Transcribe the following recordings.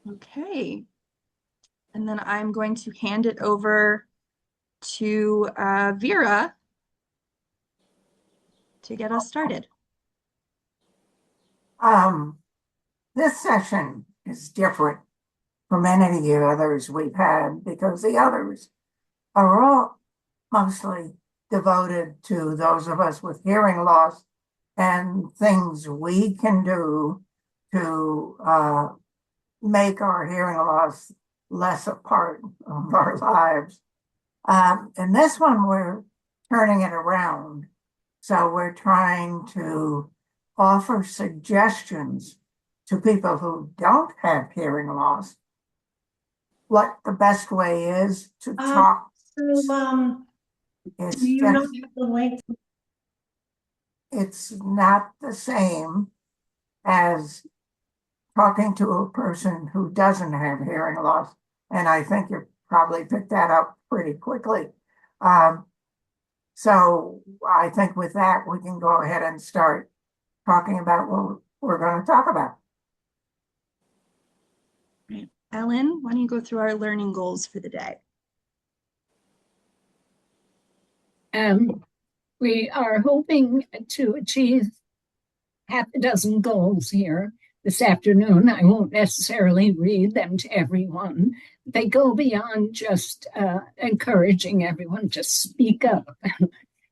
Okay. And then I'm going to hand it over to Vera to get us started. Um, this session is different from any of the others we've had because the others are all mostly devoted to those of us with hearing loss and things we can do to make our hearing loss less a part of our lives. In this one, we're turning it around. So we're trying to offer suggestions to people who don't have hearing loss, what the best way is to talk. Do It's you know just, the length? it's not the same as talking to a person who doesn't have hearing loss. And I think you probably picked that up pretty quickly. Um, so I think with that, we can go ahead and start talking about what we're going to talk about. Right. Ellen, why don't you go through our learning goals for the day? We are hoping to achieve half a dozen goals here this afternoon. I won't necessarily read them to everyone. They go beyond just encouraging everyone to speak up.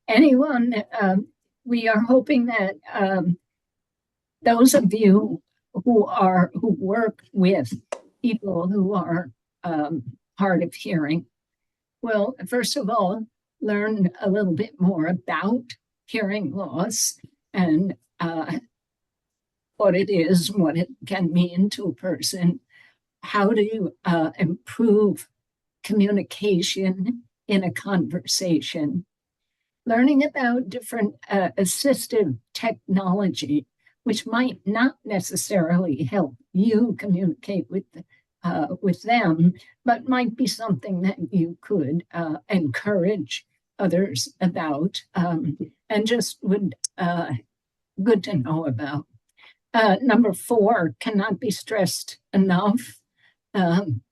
Anyone, we are hoping that those of you who work with people who are hard of hearing will, first of all, learn a little bit more about hearing loss and what it is, what it can mean to a person, how to improve communication in a conversation, learning about different assistive technology, which might not necessarily help you communicate with them, but might be something that you could encourage others about, and just would good to know about. Number 4 cannot be stressed enough.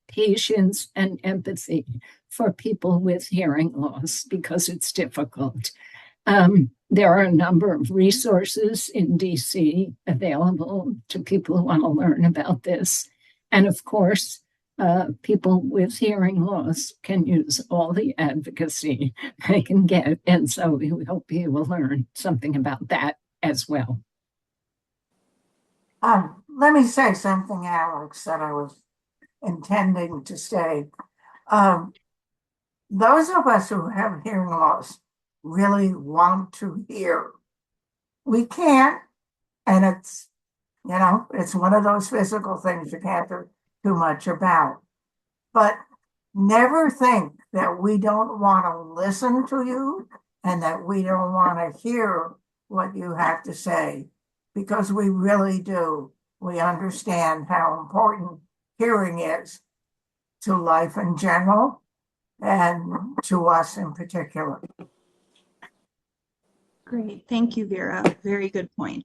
Patience and empathy for people with hearing loss because it's difficult. There are a number of resources in DC available to people who want to learn about this. And of course, people with hearing loss can use all the advocacy they can get. And so we hope you will learn something about that as well. Let me say something, Alex, that I was intending to say. Um, those of us who have hearing loss really want to hear. We can't, and it's one of those physical things you can't do too much about. But never think that we don't want to listen to you and that we don't want to hear what you have to say, because we really do. We understand how important hearing is to life in general and to us in particular. Great. Thank you, Vera. Very good point.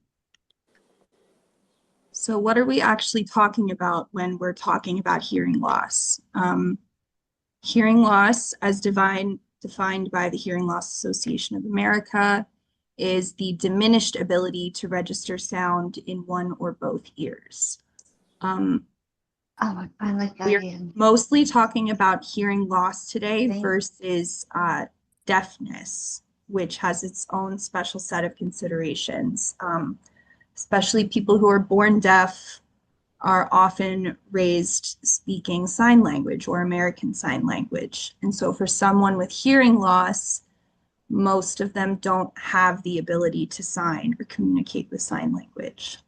So what are we actually talking about when we're talking about hearing loss? Hearing loss, as defined by the Hearing Loss Association of America, is the diminished ability to register sound in one or both ears. I like that. We're mostly talking about hearing loss today versus deafness, which has its own special set of considerations. Especially people who are born deaf are often raised speaking sign language or American Sign Language. And so for someone with hearing loss, most of them don't have the ability to sign or communicate with sign language.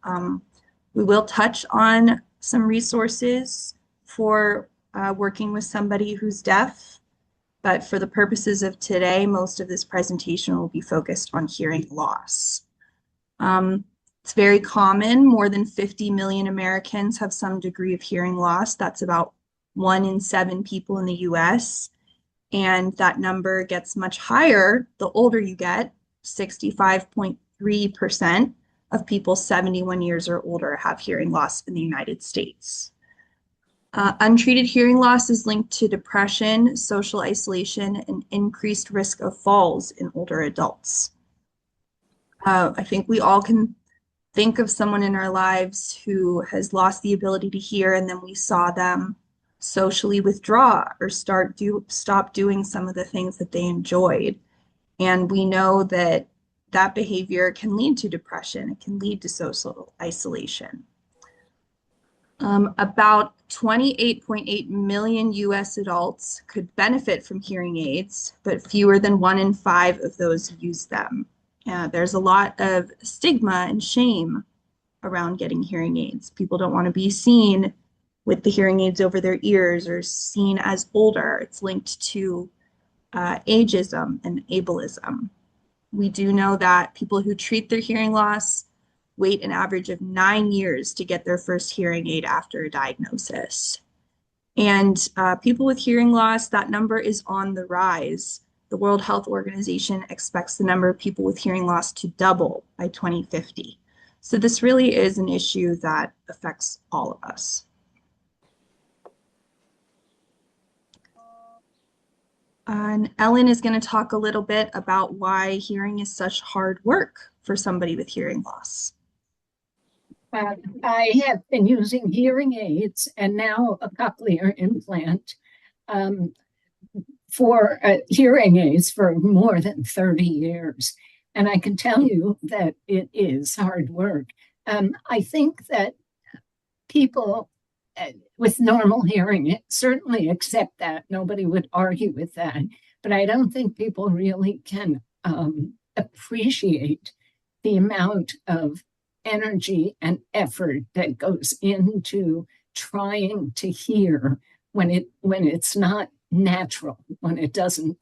We will touch on some resources for working with somebody who's deaf, but for the purposes of today, most of this presentation will be focused on hearing loss. It's very common. More than 50 million Americans have some degree of hearing loss. That's about 1 in 7 people in the US. And that number gets much higher the older you get. 65.3% of people 71 years or older have hearing loss in the United States. Untreated hearing loss is linked to depression, social isolation, and increased risk of falls in older adults. I think we all can think of someone in our lives who has lost the ability to hear, and then we saw them socially withdraw or stop doing some of the things that they enjoyed. And we know that that behavior can lead to depression. It can lead to social isolation. About 28.8 million US adults could benefit from hearing aids, but fewer than 1 in 5 of those use them. There's a lot of stigma and shame around getting hearing aids. People don't want to be seen with the hearing aids over their ears or seen as older. It's linked to ageism and ableism. We do know that people who treat their hearing loss wait an average of 9 years to get their first hearing aid after a diagnosis. And people with hearing loss, that number is on the rise. The World Health Organization expects the number of people with hearing loss to double by 2050. So this really is an issue that affects all of us. And Ellen is going to talk a little bit about why hearing is such hard work for somebody with hearing loss. I have been using hearing aids and now a cochlear implant for hearing aids for more than 30 years. And I can tell you that it is hard work. I think that people with normal hearing certainly accept that. Nobody would argue with that. But I don't think people really can appreciate the amount of energy and effort that goes into trying to hear when it's not natural, when it doesn't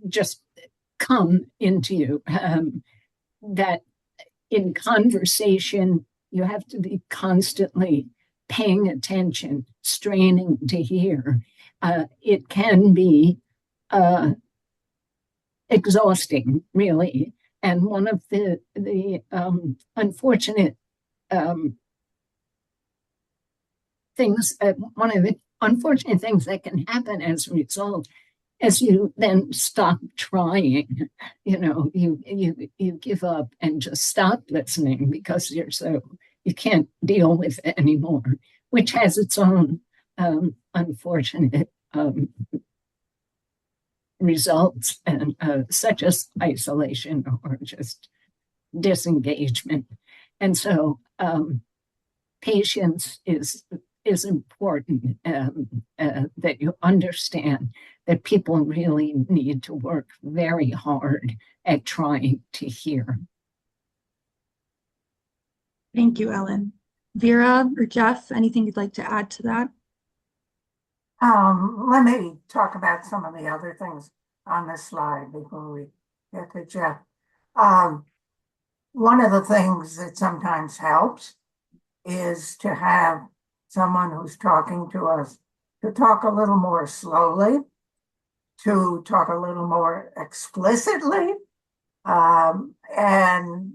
just come into you. That in conversation, you have to be constantly paying attention, straining to hear. It can be exhausting, really. And one of the unfortunate things, one of the unfortunate things that can happen as a result, as you then stop trying, you give up and just stop listening because you can't deal with it anymore, which has its own unfortunate results, and such as isolation or just disengagement. And so patience is important, that you understand that people really need to work very hard at trying to hear. Thank you, Ellen. Vera or Jeff, anything you'd like to add to that? Let me talk about some of the other things on this slide before we get to Jeff. One of the things that sometimes helps is to have someone who's talking to us to talk a little more slowly, to talk a little more explicitly, and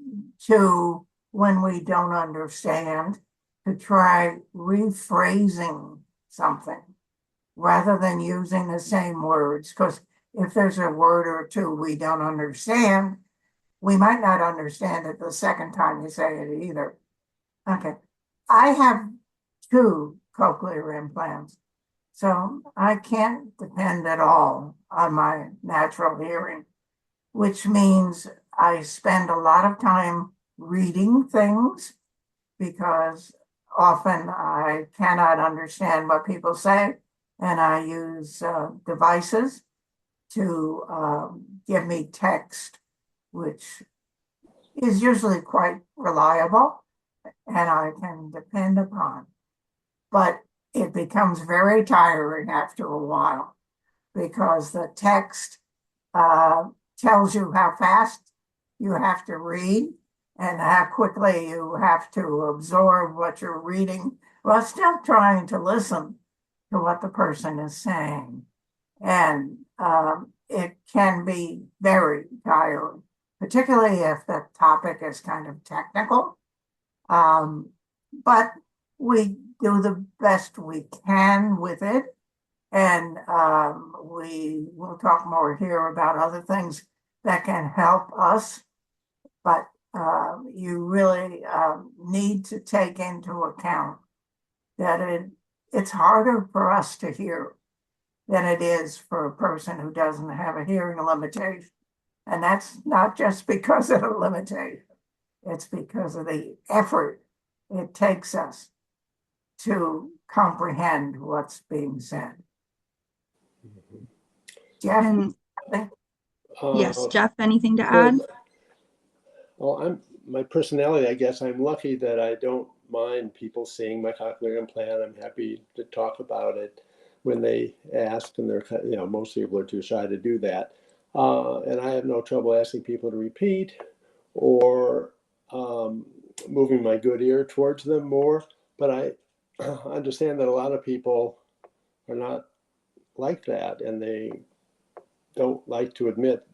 to, when we don't understand, to try rephrasing something rather than using the same words. Because if there's a word or two we don't understand, we might not understand it the second time you say it either. Okay. I have 2 cochlear implants, so I can't depend at all on my natural hearing, which means I spend a lot of time reading things because often I cannot understand what people say, and I use devices to give me text, which is usually quite reliable and I can depend upon. But it becomes very tiring after a while because the text tells you how fast you have to read and how quickly you have to absorb what you're reading while still trying to listen to what the person is saying. And it can be very tiring, particularly if the topic is kind of technical. But we do the best we can with it. And we will talk more here about other things that can help us. But you really need to take into account that it's harder for us to hear than it is for a person who doesn't have a hearing limitation. And that's not just because of the limitation, it's because of the effort it takes us to comprehend what's being said. Jeff? And yes, Uh, Jeff, anything to well, add? well, my personality, I guess I'm lucky that I don't mind people seeing my cochlear implant. I'm happy to talk about it when they ask, and they're, most people are too shy to do that. And I have no trouble asking people to repeat or moving my good ear towards them more. But I understand that a lot of people are not like that, and they don't like to admit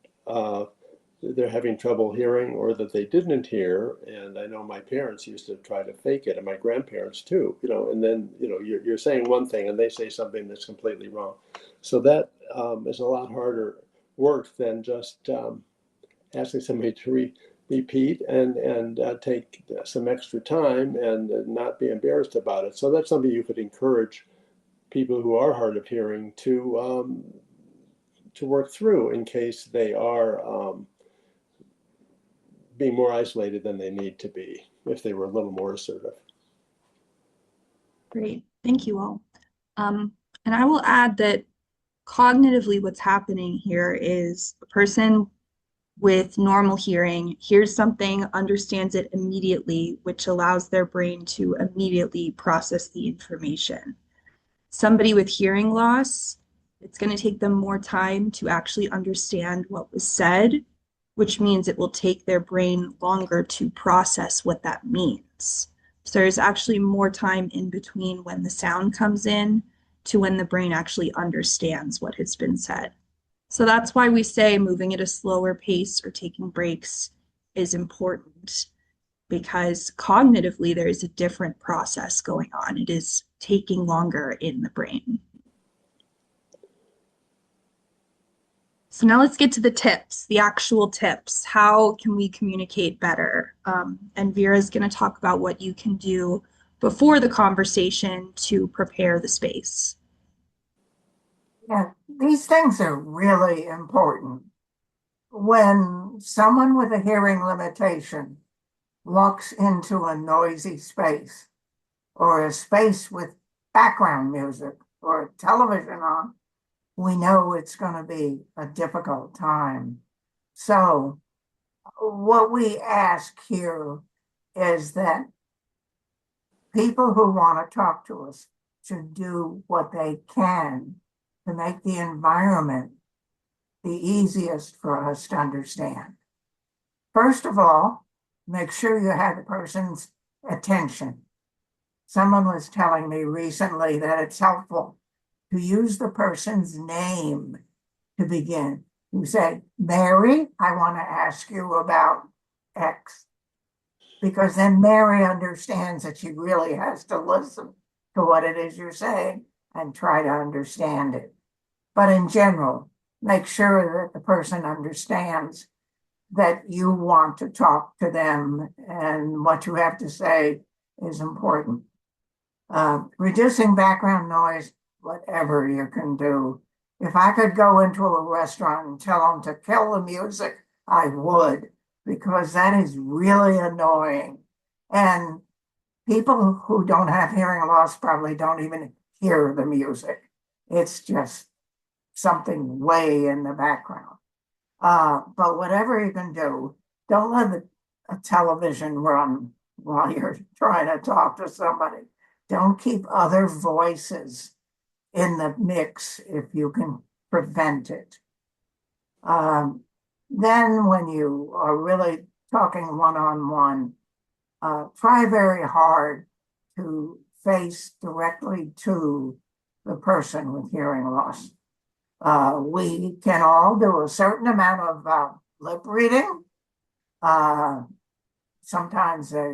they're having trouble hearing or that they didn't hear. And I know my parents used to try to fake it, and my grandparents too, and then, you're saying one thing and they say something that's completely wrong. So that is a lot harder work than just asking somebody to repeat and take some extra time and not be embarrassed about it. So that's something you could encourage people who are hard of hearing to work through in case they are being more isolated than they need to be, if they were a little more assertive. Great, thank you all. And I will add that cognitively what's happening here is a person with normal hearing hears something, understands it immediately, which allows their brain to immediately process the information. Somebody with hearing loss, it's going to take them more time to actually understand what was said, which means it will take their brain longer to process what that means. So there's actually more time in between when the sound comes in to when the brain actually understands what has been said. So that's why we say moving at a slower pace or taking breaks is important, because cognitively there is a different process going on. It is taking longer in the brain. So now let's get to the tips, the actual tips. How can we communicate better? And Vera is going to talk about what you can do before the conversation to prepare the space. Yeah, these things are really important. When someone with a hearing limitation walks into a noisy space or a space with background music or television on, we know it's going to be a difficult time. So what we ask here is that people who want to talk to us should do what they can to make the environment the easiest for us to understand. First of all, make sure you have the person's attention. Someone was telling me recently that it's helpful to use the person's name to begin. You say, Mary, I want to ask you about X. Because then Mary understands that she really has to listen to what it is you're saying and try to understand it. But in general, make sure that the person understands that you want to talk to them and what you have to say is important. Reducing background noise, whatever you can do. If I could go into a restaurant and tell them to kill the music, I would, because that is really annoying. And people who don't have hearing loss probably don't even hear the music. It's just something way in the background. But whatever you can do, don't let a television run while you're trying to talk to somebody. Don't keep other voices in the mix if you can prevent it. Then when you are really talking one-on-one, try very hard to face directly to the person with hearing loss. We can all do a certain amount of lip reading. Sometimes they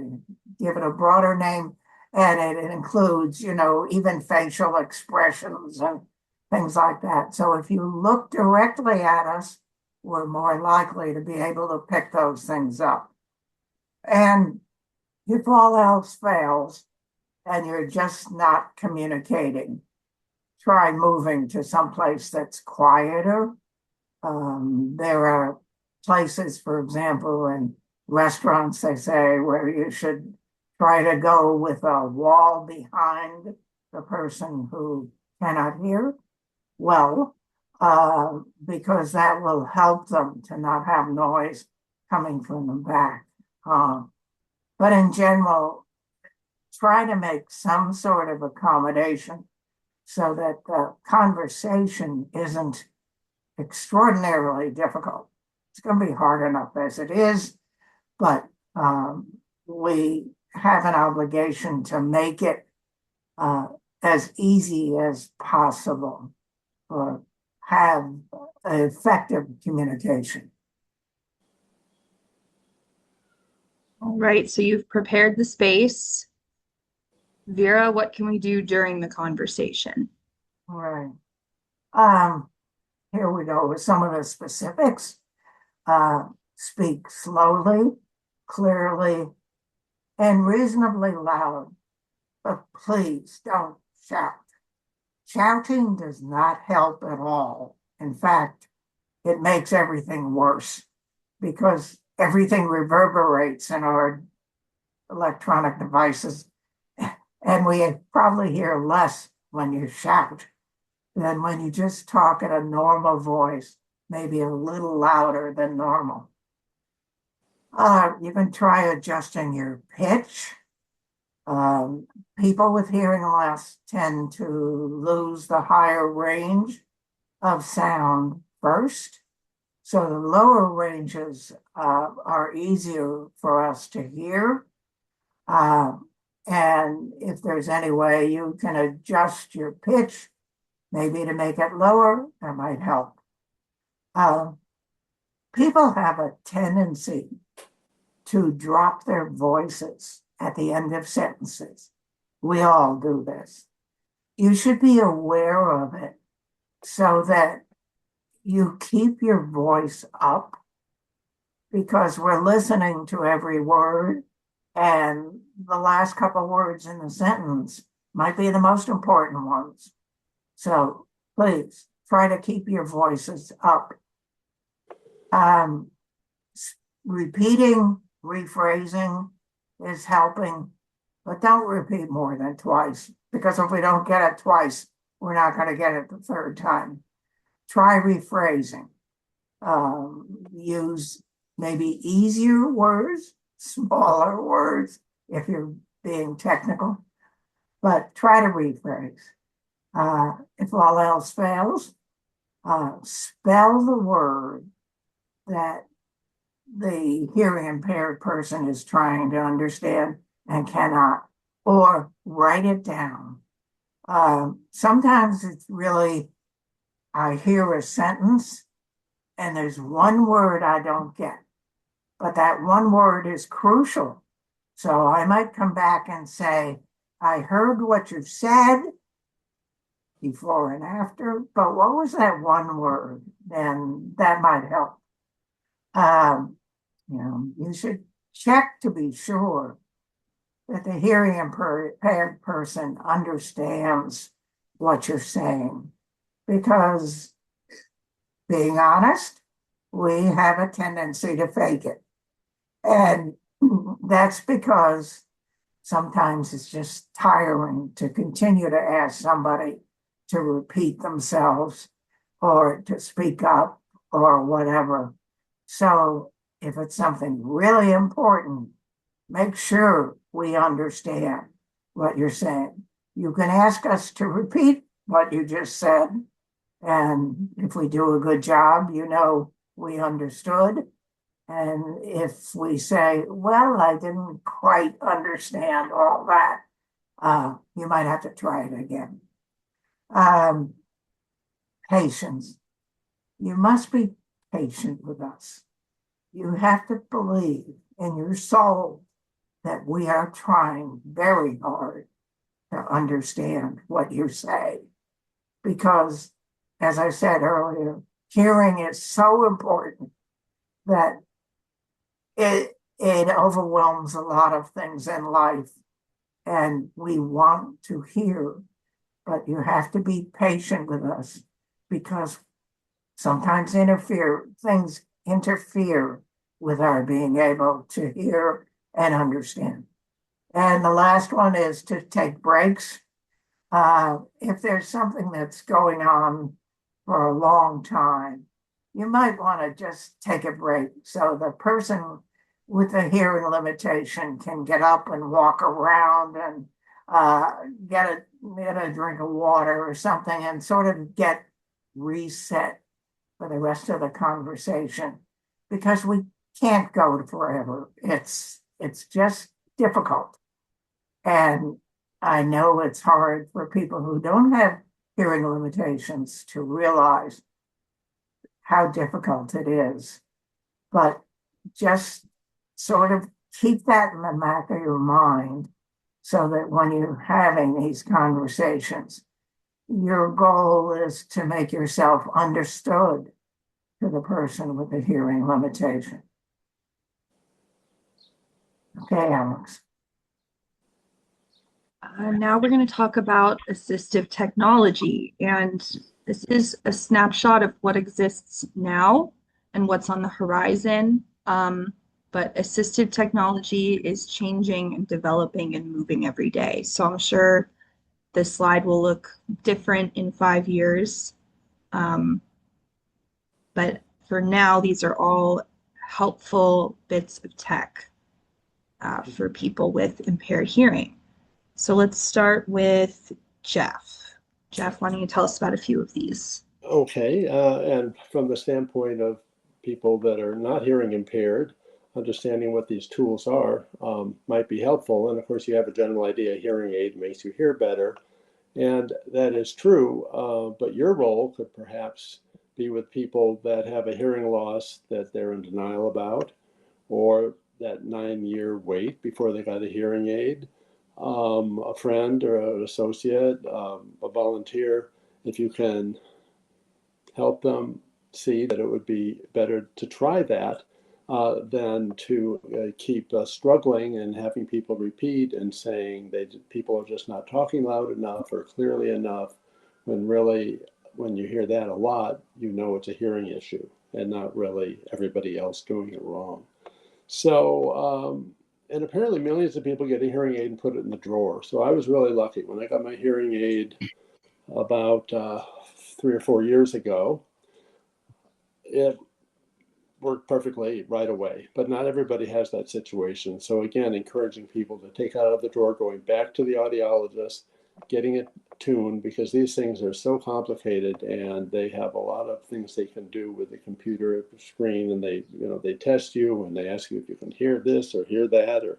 give it a broader name, And it includes, even facial expressions and things like that. So if you look directly at us, we're more likely to be able to pick those things up. And if all else fails and you're just not communicating, try moving to someplace that's quieter. There are places, for example, in restaurants, they say, where you should try to go with a wall behind the person who cannot hear well, because that will help them to not have noise coming from the back. But in general, try to make some sort of accommodation so that the conversation isn't extraordinarily difficult. It's going to be hard enough as it is, but we have an obligation to make it as easy as possible or have effective communication. All right, so you've prepared the space. Vera, what can we do during the conversation? All right. Here we go with some of the specifics. Speak slowly, clearly, and reasonably loud, but please don't shout. Shouting does not help at all. In fact, it makes everything worse because everything reverberates in our electronic devices, and we probably hear less when you shout than when you just talk at a normal voice, maybe a little louder than normal. You can try adjusting your pitch. People with hearing loss tend to lose the higher range of sound first. So the lower ranges are easier for us to hear. And if there's any way you can adjust your pitch, maybe to make it lower, that might help. People have a tendency to drop their voices at the end of sentences. We all do this. You should be aware of it so that you keep your voice up because we're listening to every word, and the last couple words in the sentence might be the most important ones. So please try to keep your voices up. Repeating, rephrasing is helping, but don't repeat more than twice, because if we don't get it twice, we're not going to get it the third time. Try rephrasing. Use maybe easier words, smaller words, if you're being technical, but try to rephrase. If all else fails, spell the word that the hearing impaired person is trying to understand and cannot, or write it down. Sometimes it's really, I hear a sentence and there's one word I don't get, but that one word is crucial. So I might come back and say, I heard what you said before and after, but what was that one word? Then that might help. You should check to be sure that the hearing impaired person understands what you're saying. Because being honest, we have a tendency to fake it. And that's because sometimes it's just tiring to continue to ask somebody to repeat themselves or to speak up or whatever. So if it's something really important, make sure we understand what you're saying. You can ask us to repeat what you just said. And if we do a good job, we understood. And if we say, well, I didn't quite understand all that, you might have to try it again. Patience. You must be patient with us. You have to believe in your soul that we are trying very hard to understand what you say. Because, as I said earlier, hearing is so important that it overwhelms a lot of things in life. And we want to hear, but you have to be patient with us because sometimes things interfere with our being able to hear and understand. And the last one is to take breaks. If there's something that's going on for a long time, you might want to just take a break so the person with a hearing limitation can get up and walk around and get a drink of water or something and sort of get reset for the rest of the conversation because we can't go forever. It's just difficult. And I know it's hard for people who don't have hearing limitations to realize how difficult it is. But just sort of keep that in the back of your mind so that when you're having these conversations, your goal is to make yourself understood to the person with a hearing limitation. Okay, Alex. Now we're going to talk about assistive technology, and this is a snapshot of what exists now and what's on the horizon. But assistive technology is changing and developing and moving every day. So I'm sure this slide will look different in 5 years. But for now, these are all helpful bits of tech for people with impaired hearing. So let's start with Jeff. Jeff, why don't you tell us about a few of these? Okay, and from the standpoint of people that are not hearing impaired, understanding what these tools are might be helpful. And of course, you have a general idea, a hearing aid makes you hear better. And that is true, but your role could perhaps be with people that have a hearing loss that they're in denial about, or that 9-year wait before they got a hearing aid. A friend or an associate, a volunteer, if you can help them see that it would be better to try that than to keep struggling and having people repeat and saying people are just not talking loud enough or clearly enough, when really, when you hear that a lot, you know it's a hearing issue and not really everybody else doing it wrong. So, and apparently millions of people get a hearing aid and put it in the drawer. So I was really lucky when I got my hearing aid about 3 or 4 years ago. It worked perfectly right away, but not everybody has that situation. So again, encouraging people to take it out of the drawer, going back to the audiologist, getting it tuned, because these things are so complicated and they have a lot of things they can do with the computer screen, and they test you and they ask you if you can hear this or hear that, or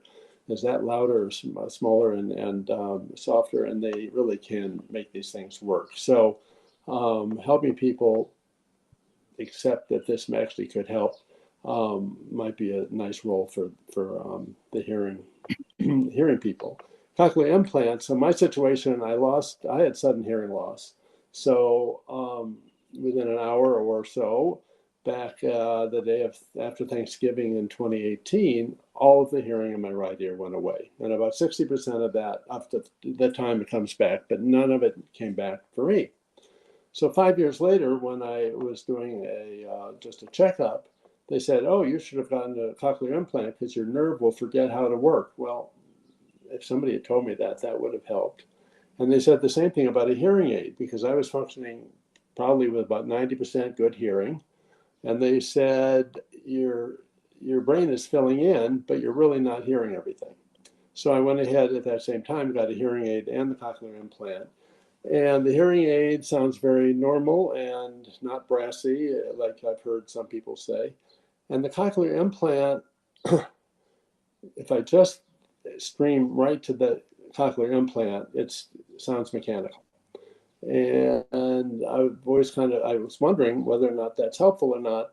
is that louder or smaller and softer, and they really can make these things work. So helping people accept that this actually could help might be a nice role for the hearing people. Cochlear implants. So my situation, I had sudden hearing loss. So within an hour or so, back the day after Thanksgiving in 2018, all of the hearing in my right ear went away, and about 60% of that after the time it comes back, but none of it came back for me. So 5 years later, when I was doing just a checkup, they said, "Oh, you should have gotten a cochlear implant because your nerve will forget how to work." Well, if somebody had told me that, that would have helped. And they said the same thing about a hearing aid, because I was functioning probably with about 90% good hearing. And they said, your brain is filling in, but you're really not hearing everything. So I went ahead at that same time, got a hearing aid and the cochlear implant. And the hearing aid sounds very normal and not brassy, like I've heard some people say. And the cochlear implant, if I just stream right to the cochlear implant, it sounds mechanical. And I was wondering whether or not that's helpful or not.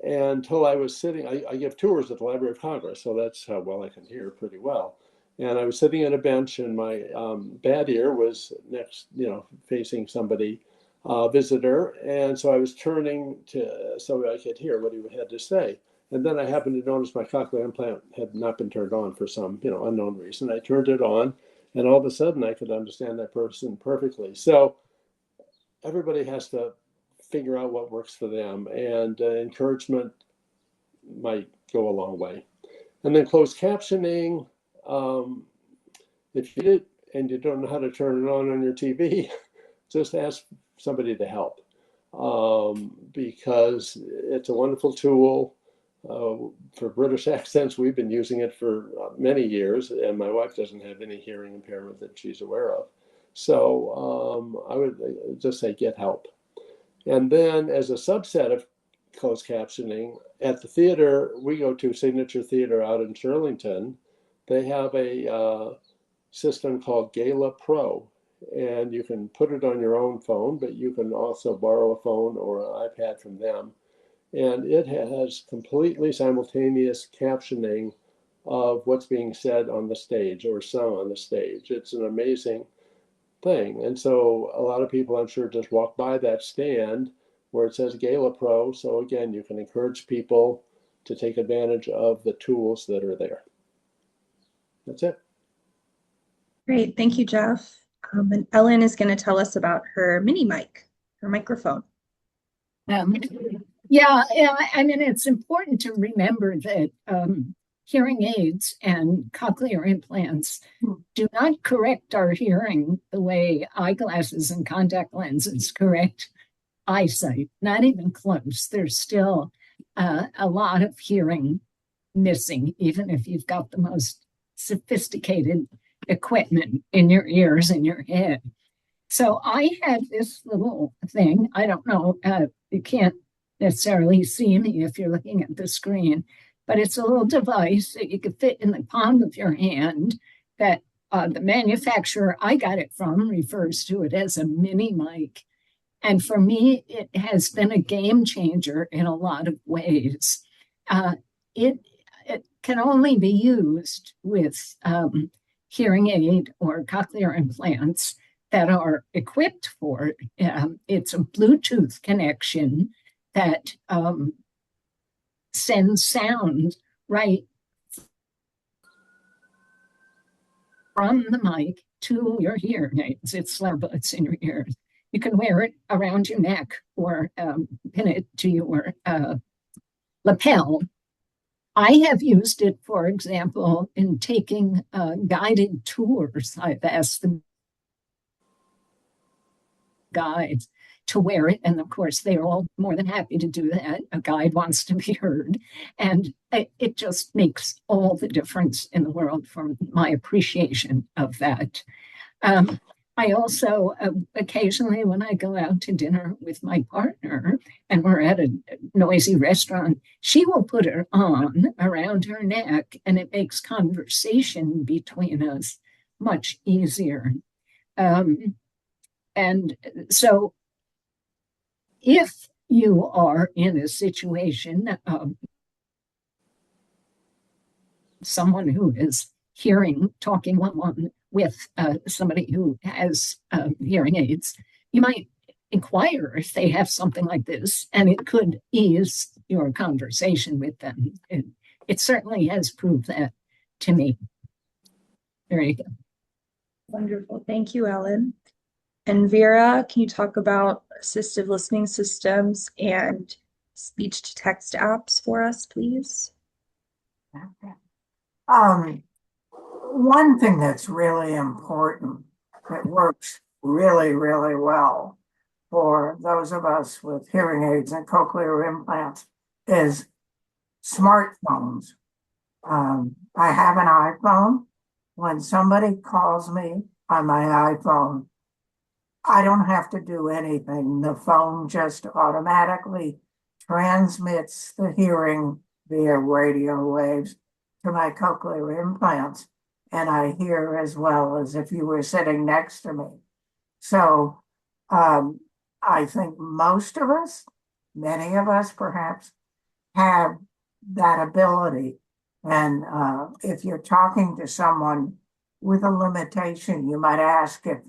until I was sitting, I give tours at the Library of Congress, so that's how well I can hear pretty well. And I was sitting on a bench, and my bad ear was next, facing somebody, visitor. And so I was turning to so I could hear what he had to say. And then I happened to notice my cochlear implant had not been turned on for some, unknown reason. I turned it on, and all of a sudden I could understand that person perfectly. So everybody has to figure out what works for them, and encouragement might go a long way. And then closed captioning, if you did and you don't know how to turn it on your TV, just ask somebody to help, because it's a wonderful tool. For British accents, we've been using it for many years, and my wife doesn't have any hearing impairment that she's aware of. So I would just say get help. And then as a subset of closed captioning, at the theater, we go to Signature Theater out in Shirlington. They have a system called Gala Pro, and you can put it on your own phone, but you can also borrow a phone or an iPad from them. And it has completely simultaneous captioning of what's being said on the stage or sung on the stage. It's an amazing thing. And so a lot of people, I'm sure, just walk by that stand where it says Gala Pro. So again, you can encourage people to take advantage of the tools that are there. That's it. Great. Thank you, Jeff. And Ellen is going to tell us about her mini mic, her microphone. Yeah, I mean, it's important to remember that hearing aids and cochlear implants do not correct our hearing the way eyeglasses and contact lenses correct eyesight, not even close. There's still a lot of hearing missing, even if you've got the most sophisticated equipment in your ears and your head. So I had this little thing. I don't know, you can't necessarily see me if you're looking at the screen, but it's a little device that you could fit in the palm of your hand that the manufacturer I got it from refers to it as a mini mic. And for me, it has been a game changer in a lot of ways. It can only be used with hearing aid or cochlear implants that are equipped for it. It's a Bluetooth connection that sends sound right from the mic to your hearing aids. It's earbuds in your ears. You can wear it around your neck or pin it to your lapel. I have used it, for example, in taking guided tours. I've asked the guides to wear it, and of course they're all more than happy to do that. A guide wants to be heard, and it just makes all the difference in the world for my appreciation of that. I also occasionally, when I go out to dinner with my partner and we're at a noisy restaurant, she will put it on around her neck, and it makes conversation between us much easier. And so if you are in a situation of someone who is talking one-on-one with somebody who has hearing aids, you might inquire if they have something like this, and it could ease your conversation with them. It certainly has proved that to me. There you go. Wonderful. Thank you, Ellen. And Vera, can you talk about assistive listening systems and speech to text apps for us, please? Okay. One thing that's really important that works really, really well for those of us with hearing aids and cochlear implants is smartphones. I have an iPhone. When somebody calls me on my iPhone, I don't have to do anything. The phone just automatically transmits the hearing via radio waves to my cochlear implants, and I hear as well as if you were sitting next to me. So I think most of us, many of us perhaps, have that ability. And if you're talking to someone with a limitation, you might ask if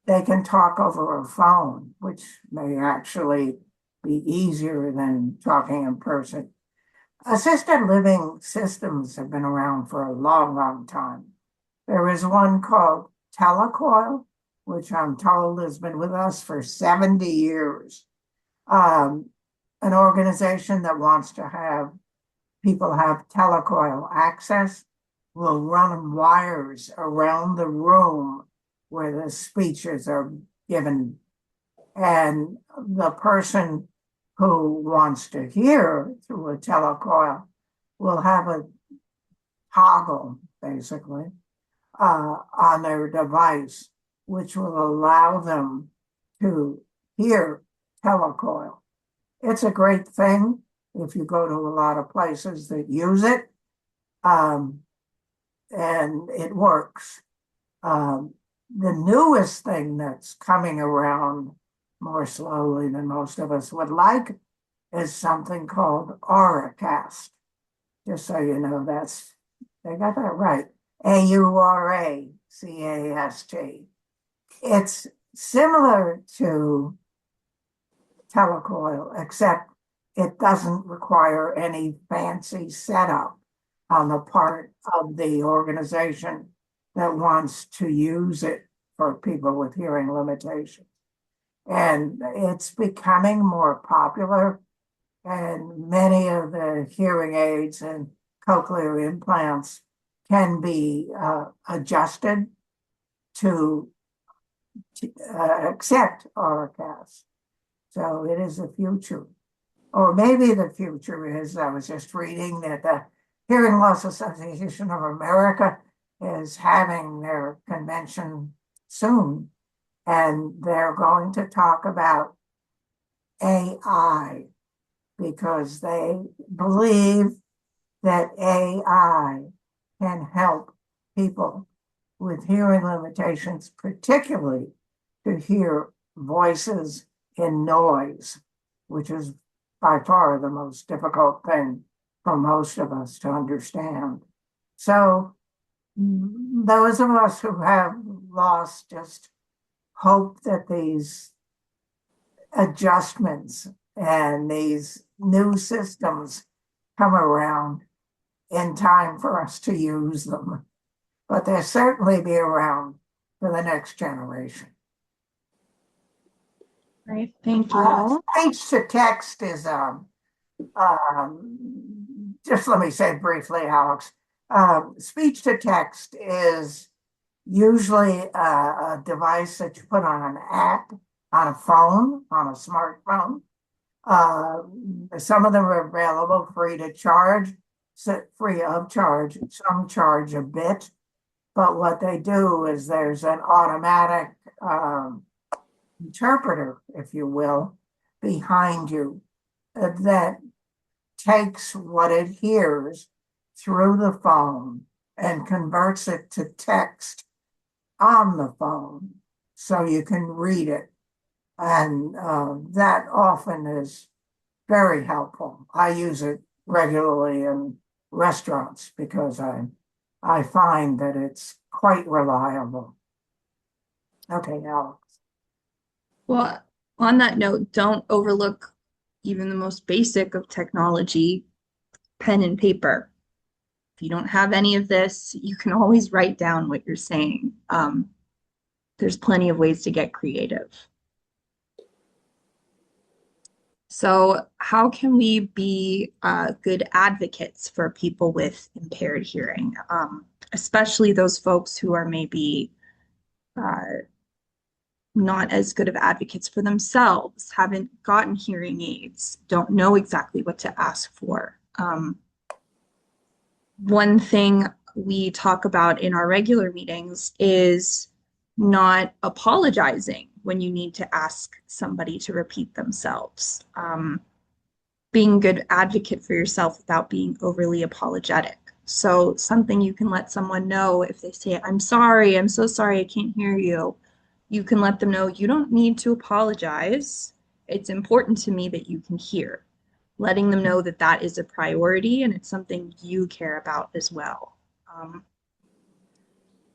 they can talk over a phone, which may actually be easier than talking in person. Assisted living systems have been around for a long, long time. There is one called Telecoil, which I'm told has been with us for 70 years. An organization that wants to have people have telecoil access will run wires around the room where the speeches are given. And the person who wants to hear through a telecoil will have a toggle, basically, on their device, which will allow them to hear telecoil. It's a great thing if you go to a lot of places that use it, and it works. The newest thing that's coming around more slowly than most of us would like is something called Auracast. Just so you know, they got that right. Auracast. It's similar to telecoil, except it doesn't require any fancy setup on the part of the organization that wants to use it for people with hearing limitations. And it's becoming more popular, and many of the hearing aids and cochlear implants can be adjusted to accept Auracast. So it is the future. Or maybe the future is, I was just reading that the Hearing Loss Association of America is having their convention soon, and they're going to talk about AI because they believe that AI can help people with hearing limitations, particularly to hear voices in noise, which is by far the most difficult thing for most of us to understand. So those of us who have lost just hope that these adjustments and these new systems come around in time for us to use them. But they'll certainly be around for the next generation. Right. Thank you. Speech to text is just let me say briefly, Alex. Speech to text is usually a device that you put on an app, on a phone, on a smartphone. Some of them are available free to charge, free of charge. Some charge a bit, but what they do is there's an automatic interpreter, if you will, behind you that takes what it hears through the phone and converts it to text on the phone so you can read it. And that often is very helpful. I use it regularly in restaurants because I find that it's quite reliable. Okay, Alex. Well, on that note, don't overlook even the most basic of technology, pen and paper. If you don't have any of this, you can always write down what you're saying. There's plenty of ways to get creative. So, how can we be good advocates for people with impaired hearing, especially those folks who are maybe not as good of advocates for themselves, haven't gotten hearing aids, don't know exactly what to ask for. One thing we talk about in our regular meetings is not apologizing when you need to ask somebody to repeat themselves. Being a good advocate for yourself without being overly apologetic. So something you can let someone know if they say, I'm sorry, I'm so sorry, I can't hear you. You can let them know you don't need to apologize. It's important to me that you can hear. letting them know that that is a priority and it's something you care about as well.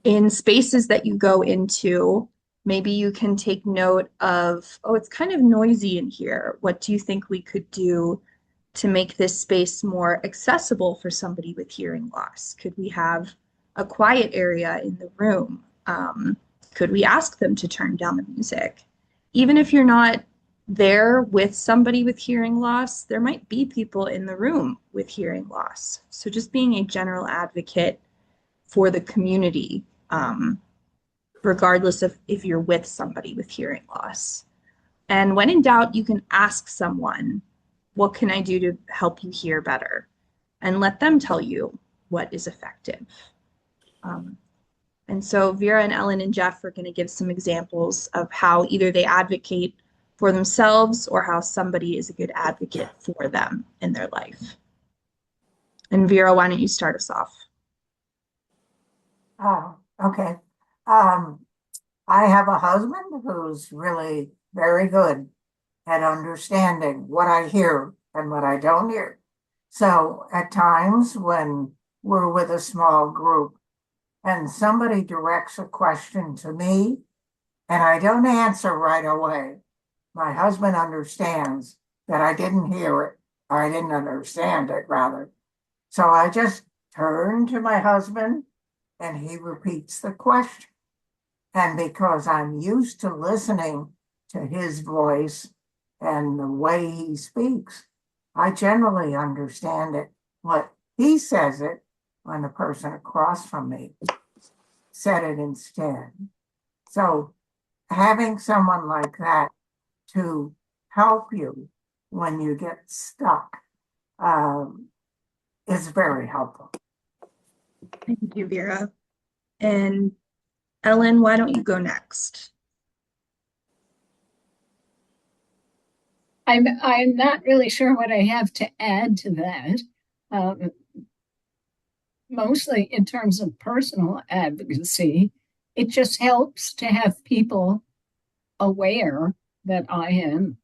In spaces that you go into, maybe you can take note of, oh, it's kind of noisy in here. What do you think we could do to make this space more accessible for somebody with hearing loss? Could we have a quiet area in the room? Could we ask them to turn down the music? Even if you're not there with somebody with hearing loss, there might be people in the room with hearing loss. So just being a general advocate for the community, regardless of if you're with somebody with hearing loss. And when in doubt, you can ask someone, what can I do to help you hear better? And let them tell you what is effective. And so Vera and Ellen and Jeff are going to give some examples of how either they advocate for themselves or how somebody is a good advocate for them in their life. And Vera, why don't you start us off? Oh, okay. I have a husband who's really very good at understanding what I hear and what I don't hear. So at times when we're with a small group and somebody directs a question to me and I don't answer right away, my husband understands that I didn't hear it, or I didn't understand it, rather. So I just turn to my husband and he repeats the question. And because I'm used to listening to his voice and the way he speaks, I generally understand it. What he says it when the person across from me said it instead. So having someone like that to help you when you get stuck is very helpful. Thank you, Vera. And Ellen, why don't you go next? I'm not really sure what I have to add to that. Mostly in terms of personal advocacy, it just helps to have people aware that I am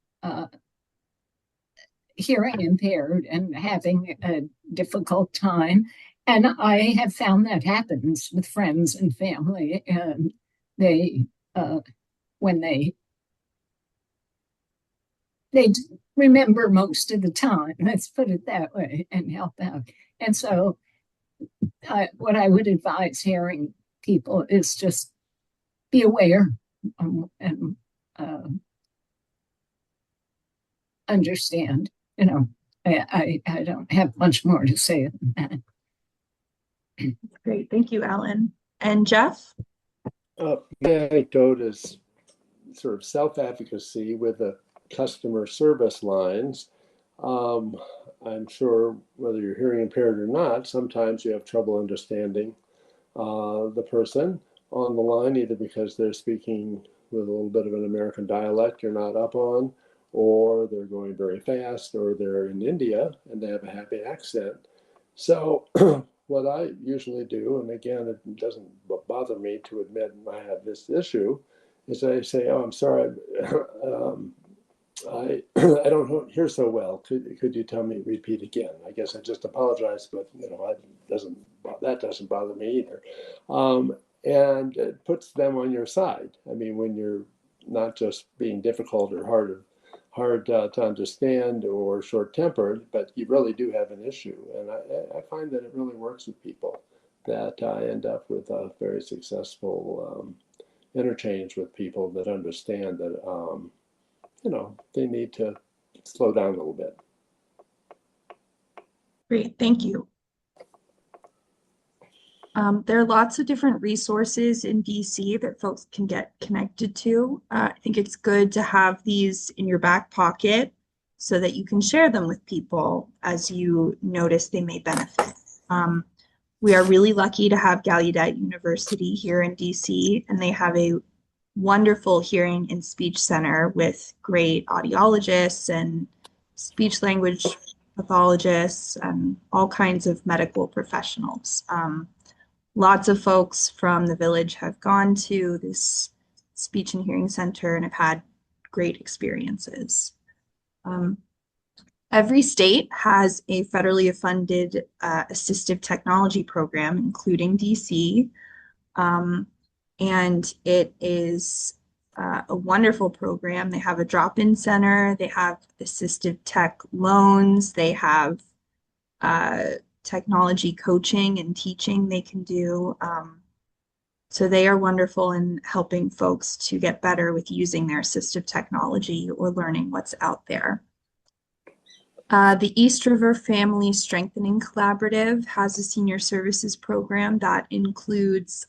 hearing impaired and having a difficult time. And I have found that happens with friends and family, and they, when they remember most of the time, let's put it that way, and help out. And so what I would advise hearing people is just be aware and understand. You know, I don't have much more to say than that. Great, thank you, Ellen. And Jeff? My anecdote is sort of self-advocacy with the customer service lines. I'm sure whether you're hearing impaired or not, sometimes you have trouble understanding the person on the line, either because they're speaking with a little bit of an American dialect you're not up on, or they're going very fast, or they're in India and they have a happy accent. So what I usually do, and again, it doesn't bother me to admit I have this issue, is I say, "Oh, I'm sorry, I I don't hear so well. Could you tell me, repeat again?" I guess I just apologize, but that doesn't bother me either. And it puts them on your side. I mean, when you're not just being difficult or hard to understand or short-tempered, but you really do have an issue. And I find that it really works with people, that I end up with a very successful interchange with people that understand that they need to slow down a little bit. Great, thank you. There are lots of different resources in DC that folks can get connected to. I think it's good to have these in your back pocket so that you can share them with people as you notice they may benefit. We are really lucky to have Gallaudet University here in DC, and they have a wonderful hearing and speech center with great audiologists and speech language pathologists and all kinds of medical professionals. Lots of folks from the village have gone to this speech and hearing center and have had great experiences. Every state has a federally funded assistive technology program, including DC. And it is a wonderful program. They have a drop-in center, they have assistive tech loans, they have technology coaching and teaching they can do. So they are wonderful in helping folks to get better with using their assistive technology or learning what's out there. The East River Family Strengthening Collaborative has a senior services program that includes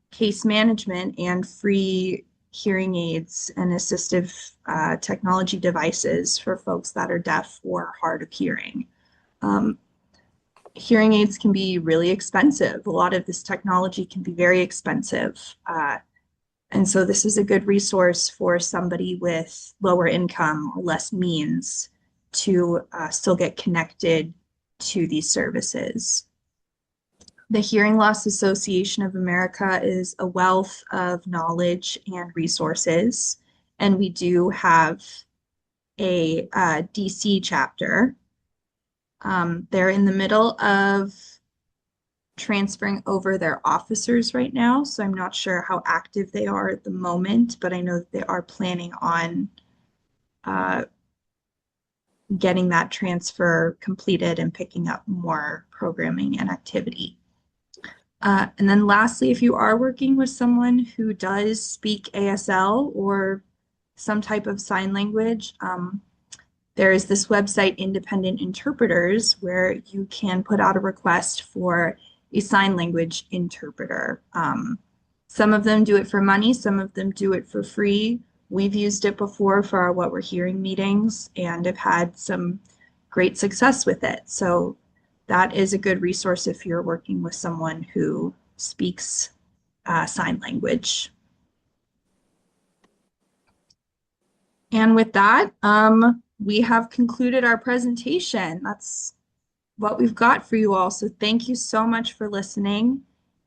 case management and free hearing aids and assistive technology devices for folks that are deaf or hard of hearing. Hearing aids can be really expensive. A lot of this technology can be very expensive. And so this is a good resource for somebody with lower income or less means to still get connected to these services. The Hearing Loss Association of America is a wealth of knowledge and resources, and we do have a DC chapter. They're in the middle of transferring over their officers right now, so I'm not sure how active they are at the moment, but I know that they are planning on getting that transfer completed and picking up more programming and activity. And then lastly, if you are working with someone who does speak ASL or some type of sign language, there is this website, Independent Interpreters, where you can put out a request for a sign language interpreter. Some of them do it for money, some of them do it for free. We've used it before for our What We're Hearing meetings and have had some great success with it. So that is a good resource if you're working with someone who speaks sign language. And with that, we have concluded our presentation. That's what we've got for you all. So thank you so much for listening.